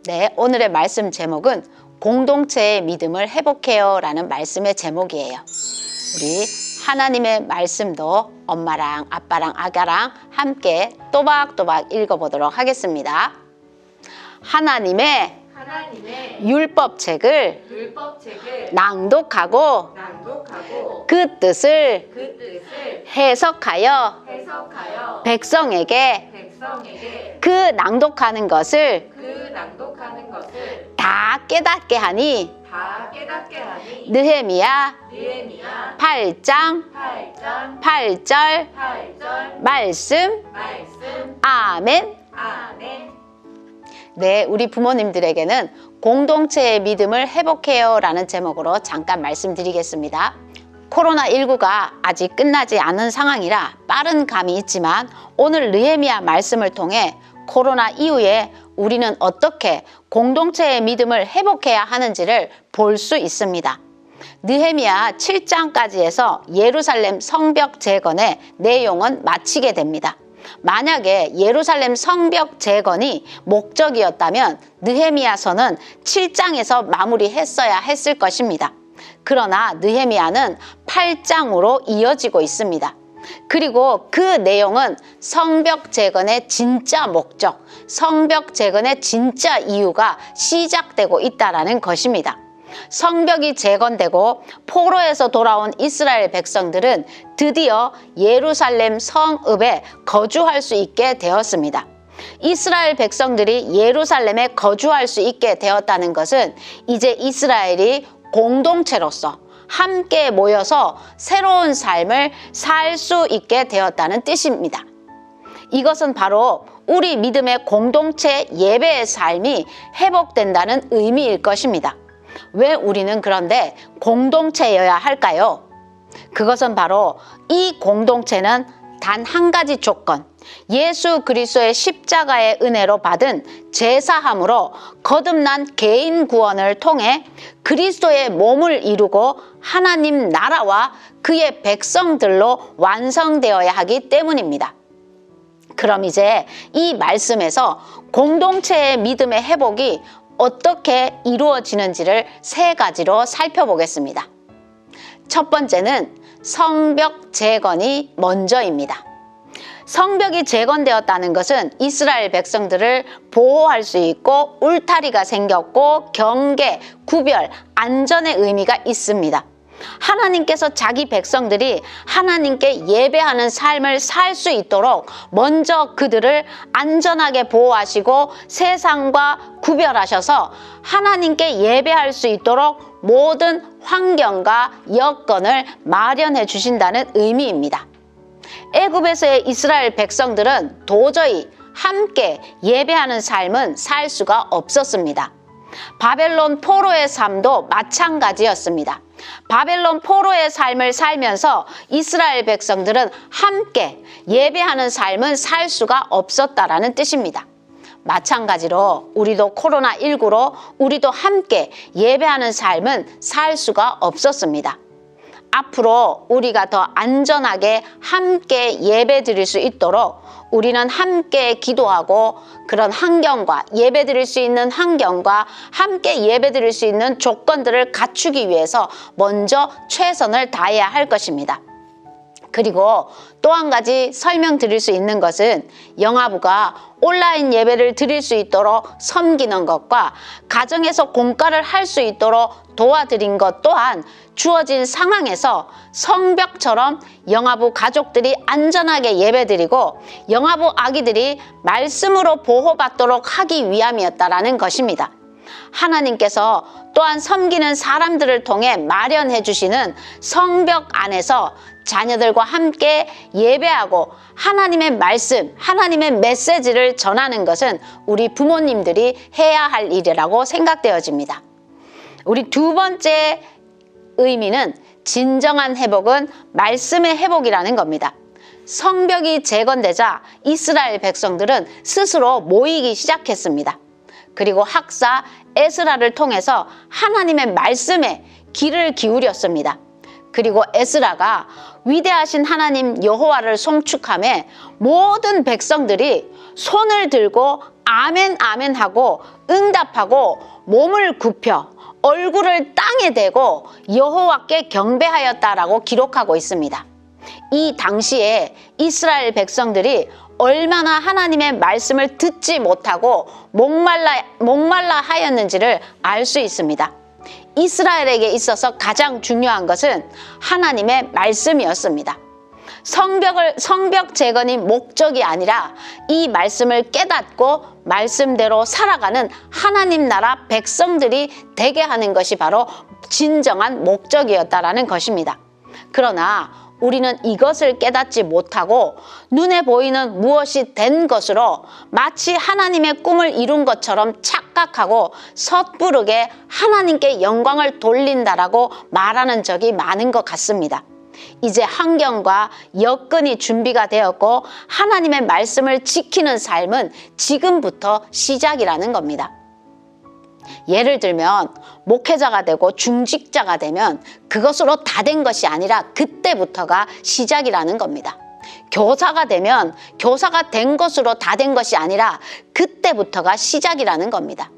네, 오늘의 말씀 제목은 공동체의 믿음을 회복해요 라는 말씀의 제목이에요. 우리 하나님의 말씀도 엄마랑 아빠랑 아가랑 함께 또박또박 읽어보도록 하겠습니다. 하나님의 율법책을 낭독하고 그 뜻을 해석하여 백성에게 그 낭독하는 것을 다 깨닫게 하니 느헤미야 8장 8절 말씀 아멘. 네, 우리 부모님들에게는 공동체의 믿음을 회복해요 라는 제목으로 잠깐 말씀드리겠습니다. 코로나19가 아직 끝나지 않은 상황이라 빠른 감이 있지만 오늘 느헤미야 말씀을 통해 코로나 이후에 우리는 어떻게 공동체의 믿음을 회복해야 하는지를 볼 수 있습니다. 느헤미야 7장까지에서 예루살렘 성벽 재건의 내용은 마치게 됩니다. 만약에 예루살렘 성벽 재건이 목적이었다면 느헤미야서는 7장에서 마무리했어야 했을 것입니다. 그러나 느헤미야는 8장으로 이어지고 있습니다. 그리고 그 내용은 성벽 재건의 진짜 목적, 성벽 재건의 진짜 이유가 시작되고 있다는 것입니다. 성벽이 재건되고 포로에서 돌아온 이스라엘 백성들은 드디어 예루살렘 성읍에 거주할 수 있게 되었습니다. 이스라엘 백성들이 예루살렘에 거주할 수 있게 되었다는 것은 이제 이스라엘이 공동체로서 함께 모여서 새로운 삶을 살 수 있게 되었다는 뜻입니다. 이것은 바로 우리 믿음의 공동체 예배의 삶이 회복된다는 의미일 것입니다. 왜 우리는 그런데 공동체여야 할까요? 그것은 바로 이 공동체는 단 한 가지 조건, 예수 그리스도의 십자가의 은혜로 받은 제사함으로 거듭난 개인 구원을 통해 그리스도의 몸을 이루고 하나님 나라와 그의 백성들로 완성되어야 하기 때문입니다. 그럼 이제 이 말씀에서 공동체의 믿음의 회복이 어떻게 이루어지는지를 세 가지로 살펴보겠습니다. 첫 번째는 성벽 재건이 먼저입니다. 성벽이 재건되었다는 것은 이스라엘 백성들을 보호할 수 있고 울타리가 생겼고 경계, 구별, 안전의 의미가 있습니다. 하나님께서 자기 백성들이 하나님께 예배하는 삶을 살 수 있도록 먼저 그들을 안전하게 보호하시고 세상과 구별하셔서 하나님께 예배할 수 있도록 모든 환경과 여건을 마련해 주신다는 의미입니다. 애굽에서의 이스라엘 백성들은 도저히 함께 예배하는 삶은 살 수가 없었습니다. 바벨론 포로의 삶도 마찬가지였습니다. 바벨론 포로의 삶을 살면서 이스라엘 백성들은 함께 예배하는 삶은 살 수가 없었다라는 뜻입니다. 마찬가지로 우리도 코로나19로 우리도 함께 예배하는 삶은 살 수가 없었습니다. 앞으로 우리가 더 안전하게 함께 예배 드릴 수 있도록 우리는 함께 기도하고 그런 환경과 예배 드릴 수 있는 환경과 함께 예배 드릴 수 있는 조건들을 갖추기 위해서 먼저 최선을 다해야 할 것입니다. 그리고 또 한 가지 설명드릴 수 있는 것은 영아부가 온라인 예배를 드릴 수 있도록 섬기는 것과 가정에서 공과를 할 수 있도록 도와드린 것 또한 주어진 상황에서 성벽처럼 영아부 가족들이 안전하게 예배드리고 영아부 아기들이 말씀으로 보호받도록 하기 위함이었다라는 것입니다. 하나님께서 또한 섬기는 사람들을 통해 마련해 주시는 성벽 안에서 자녀들과 함께 예배하고 하나님의 말씀, 하나님의 메시지를 전하는 것은 우리 부모님들이 해야 할 일이라고 생각되어집니다. 우리 두 번째 의미는 진정한 회복은 말씀의 회복이라는 겁니다. 성벽이 재건되자 이스라엘 백성들은 스스로 모이기 시작했습니다. 그리고 학사 에스라를 통해서 하나님의 말씀에 귀를 기울였습니다. 그리고 에스라가 위대하신 하나님 여호와를 송축하며 모든 백성들이 손을 들고 아멘 아멘 하고 응답하고 몸을 굽혀 얼굴을 땅에 대고 여호와께 경배하였다라고 기록하고 있습니다. 이 당시에 이스라엘 백성들이 얼마나 하나님의 말씀을 듣지 못하고 목말라 하였는지를 알 수 있습니다. 이스라엘에게 있어서 가장 중요한 것은 하나님의 말씀이었습니다. 성벽 재건이 목적이 아니라 이 말씀을 깨닫고 말씀대로 살아가는 하나님 나라 백성들이 되게 하는 것이 바로 진정한 목적이었다라는 것입니다. 그러나 우리는 이것을 깨닫지 못하고 눈에 보이는 무엇이 된 것으로 마치 하나님의 꿈을 이룬 것처럼 착각하고 섣부르게 하나님께 영광을 돌린다라고 말하는 적이 많은 것 같습니다. 이제 환경과 여건이 준비가 되었고 하나님의 말씀을 지키는 삶은 지금부터 시작이라는 겁니다. 예를 들면 목회자가 되고 중직자가 되면 그것으로 다 된 것이 아니라 그때부터가 시작이라는 겁니다. 교사가 되면 교사가 된 것으로 다 된 것이 아니라 그때부터가 시작이라는 겁니다.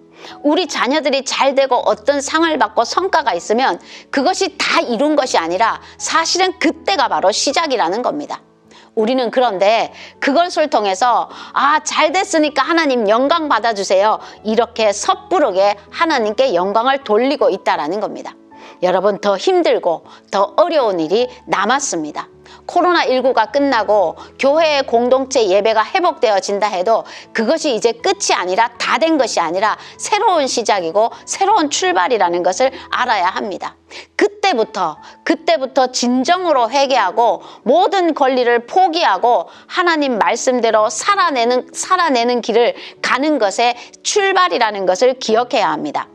우리 자녀들이 잘 되고 어떤 상을 받고 성과가 있으면 그것이 다 이룬 것이 아니라 사실은 그때가 바로 시작이라는 겁니다. 우리는 그런데 그것을 통해서 잘 됐으니까 하나님 영광 받아주세요, 이렇게 섣부르게 하나님께 영광을 돌리고 있다라는 겁니다. 여러분, 더 힘들고 더 어려운 일이 남았습니다. 코로나19가 끝나고 교회의 공동체 예배가 회복되어진다 해도 그것이 이제 끝이 아니라 다 된 것이 아니라 새로운 시작이고 새로운 출발이라는 것을 알아야 합니다. 그때부터 진정으로 회개하고 모든 권리를 포기하고 하나님 말씀대로 살아내는 길을 가는 것의 출발이라는 것을 기억해야 합니다.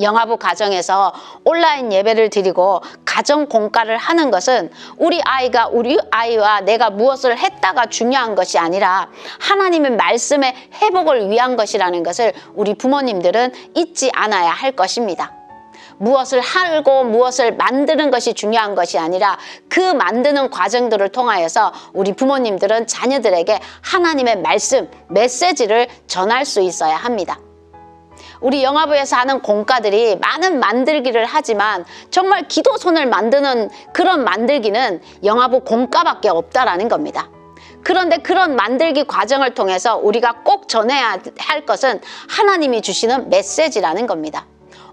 영화부 가정에서 온라인 예배를 드리고 가정 공과를 하는 것은 우리 아이와 내가 무엇을 했다가 중요한 것이 아니라 하나님의 말씀의 회복을 위한 것이라는 것을 우리 부모님들은 잊지 않아야 할 것입니다. 무엇을 하고 무엇을 만드는 것이 중요한 것이 아니라 그 만드는 과정들을 통하여서 우리 부모님들은 자녀들에게 하나님의 말씀, 메시지를 전할 수 있어야 합니다. 우리 영화부에서 하는 공과들이 많은 만들기를 하지만 정말 기도손을 만드는 그런 만들기는 영화부 공과밖에 없다라는 겁니다. 그런데 그런 만들기 과정을 통해서 우리가 꼭 전해야 할 것은 하나님이 주시는 메시지라는 겁니다.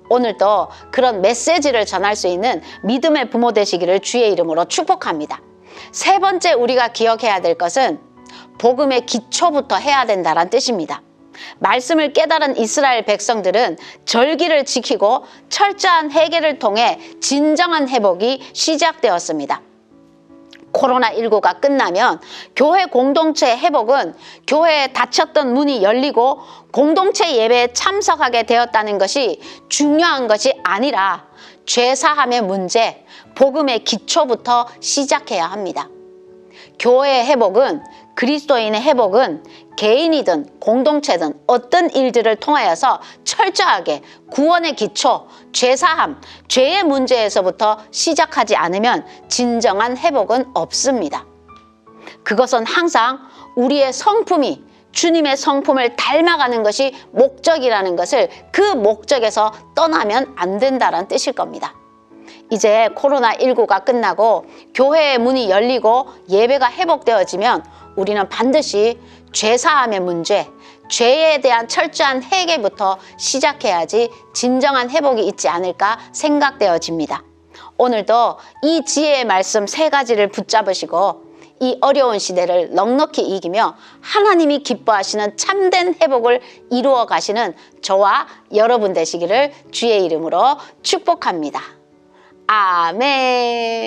오늘도 그런 메시지를 전할 수 있는 믿음의 부모 되시기를 주의 이름으로 축복합니다. 세 번째 우리가 기억해야 될 것은 복음의 기초부터 해야 된다는 뜻입니다. 말씀을 깨달은 이스라엘 백성들은 절기를 지키고 철저한 회개를 통해 진정한 회복이 시작되었습니다. 코로나19가 끝나면 교회 공동체 회복은 교회에 닫혔던 문이 열리고 공동체 예배에 참석하게 되었다는 것이 중요한 것이 아니라 죄사함의 문제, 복음의 기초부터 시작해야 합니다. 교회의 회복은, 그리스도인의 회복은 개인이든 공동체든 어떤 일들을 통하여서 철저하게 구원의 기초, 죄사함, 죄의 문제에서부터 시작하지 않으면 진정한 회복은 없습니다. 그것은 항상 우리의 성품이 주님의 성품을 닮아가는 것이 목적이라는 것을 그 목적에서 떠나면 안 된다는 뜻일 겁니다. 이제 코로나19가 끝나고 교회의 문이 열리고 예배가 회복되어지면 우리는 반드시 죄사함의 문제, 죄에 대한 철저한 회개부터 시작해야지 진정한 회복이 있지 않을까 생각되어집니다. 오늘도 이 지혜의 말씀 3가지를 붙잡으시고 이 어려운 시대를 넉넉히 이기며 하나님이 기뻐하시는 참된 회복을 이루어 가시는 저와 여러분 되시기를 주의 이름으로 축복합니다. 아멘.